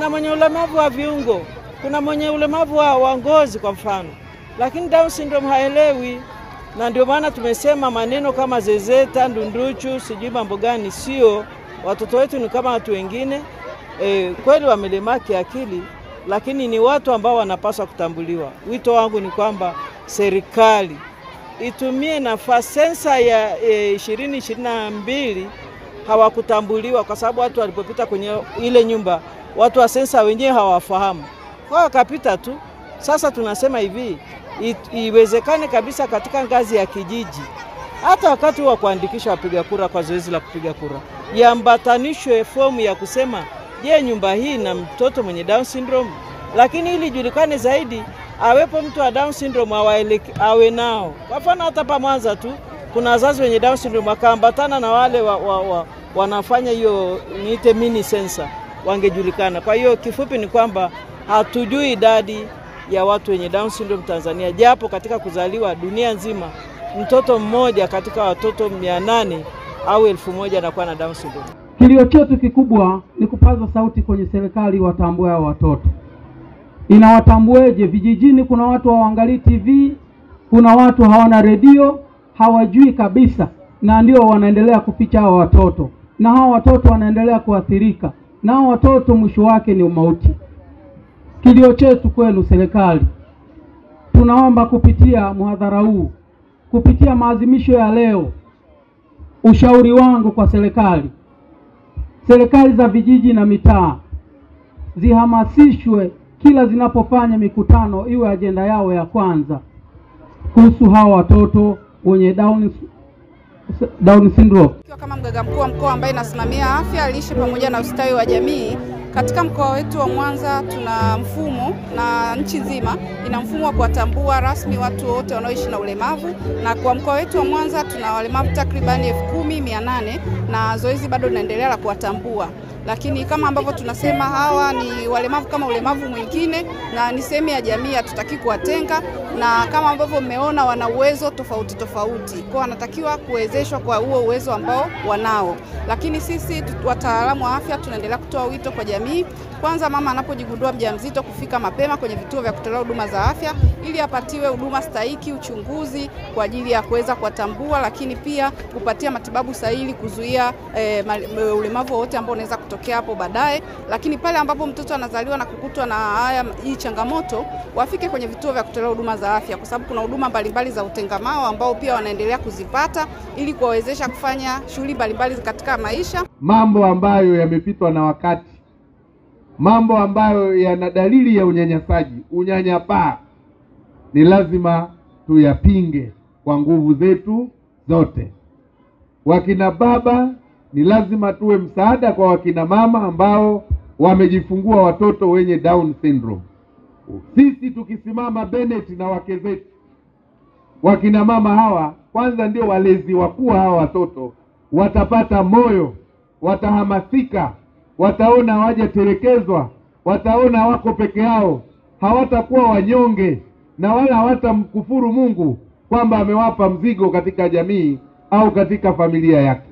kuna mwenye ulemavu wa viungo, kuna mwenye ulemavu wa ngozi kwa mfano. Lakini Down syndrome haelewi, na ndio maana tumesema maneno kama zezeta, ndunduchu, sijui mambo gani sio. Watoto wetu ni kama watu wengine, kweli wamelemaa kiakili, lakini ni watu ambao wanapaswa kutambuliwa. Wito wangu ni kwamba serikali itumie nafasi. Sensa ya 2022 hawakutambuliwa kwa sababu watu walipopita kwenye ile nyumba, watu wa sensa wenyewe hawafahamu, kwa wakapita tu. Sasa tunasema hivi, iwezekane kabisa katika ngazi ya kijiji, hata wakati wa kuandikisha wapiga kura kwa zoezi la kupiga kura, iambatanishwe fomu ya kusema, je, nyumba hii na mtoto mwenye Down syndrome? Lakini ili julikane zaidi, awepo mtu wa Down syndrome awe nao. Kwa mfano hata pa Mwanza tu kuna wazazi wenye Down syndrome wakaambatana na wale wanafanya hiyo niite mini sensa, wangejulikana. Kwa hiyo kifupi ni kwamba hatujui idadi ya watu wenye Down syndrome Tanzania, japo katika kuzaliwa dunia nzima mtoto mmoja katika watoto 800 au 1000 anakuwa na Down syndrome. Kilio chetu kikubwa ni kupaza sauti kwenye serikali watambue hao watoto. Inawatambueje? Vijijini kuna watu hawaangalii TV, kuna watu hawana redio, hawajui kabisa, na ndio wanaendelea kuficha hao watoto, na hao watoto wanaendelea kuathirika, na hao watoto mwisho wake ni umauti. Kilio chetu kwenu serikali, tunaomba kupitia muhadhara huu, kupitia maadhimisho ya leo, ushauri wangu kwa serikali za vijiji na mitaa zihamasishwe kila zinapofanya mikutano, iwe ajenda yao ya kwanza kuhusu hao watoto wenye Down syndrome. Kama mganga mkuu wa mkoa ambaye nasimamia afya, lishe pamoja na ustawi wa jamii, katika mkoa wetu wa Mwanza tuna mfumo, na nchi nzima ina mfumo wa kuwatambua rasmi watu wote wanaoishi na ulemavu, na kwa mkoa wetu wa Mwanza tuna walemavu takribani 10,800 na zoezi bado linaendelea la kuwatambua. Lakini kama ambavyo tunasema hawa ni walemavu kama ulemavu mwingine, na ni sehemu ya jamii, hatutaki kuwatenga, na kama ambavyo mmeona wana uwezo tofauti tofauti, kwa wanatakiwa kuwezeshwa kwa huo uwezo ambao wanao. Lakini sisi wataalamu wa afya tunaendelea kutoa wito kwa jamii, kwanza mama anapojigundua mjamzito kufika mapema kwenye vituo vya kutolea huduma za afya ili apatiwe huduma stahiki, uchunguzi kwa ajili ya kuweza kuwatambua, lakini pia kupatia matibabu sahihi kuzuia ulemavu wote ambao unaweza kutokea hapo baadaye. Lakini pale ambapo mtoto anazaliwa na kukutwa na hii changamoto, wafike kwenye vituo vya kutolea huduma za afya, kwa sababu kuna huduma mbalimbali za utengamao ambao pia wanaendelea kuzipata ili kuwawezesha kufanya shughuli mbalimbali katika maisha. Mambo ambayo yamepitwa na wakati, mambo ambayo yana dalili ya unyanyasaji, unyanyapaa, ni lazima tuyapinge kwa nguvu zetu zote. Wakina baba ni lazima tuwe msaada kwa wakina mama ambao wamejifungua watoto wenye Down syndrome. Sisi tukisimama Bennett na wake zetu, wakina mama hawa kwanza ndio walezi wakuu hawa watoto, watapata moyo, watahamasika, wataona hawajatelekezwa, wataona wako peke yao, hawatakuwa wanyonge, na wala hawatamkufuru Mungu kwamba amewapa mzigo katika jamii au katika familia yake.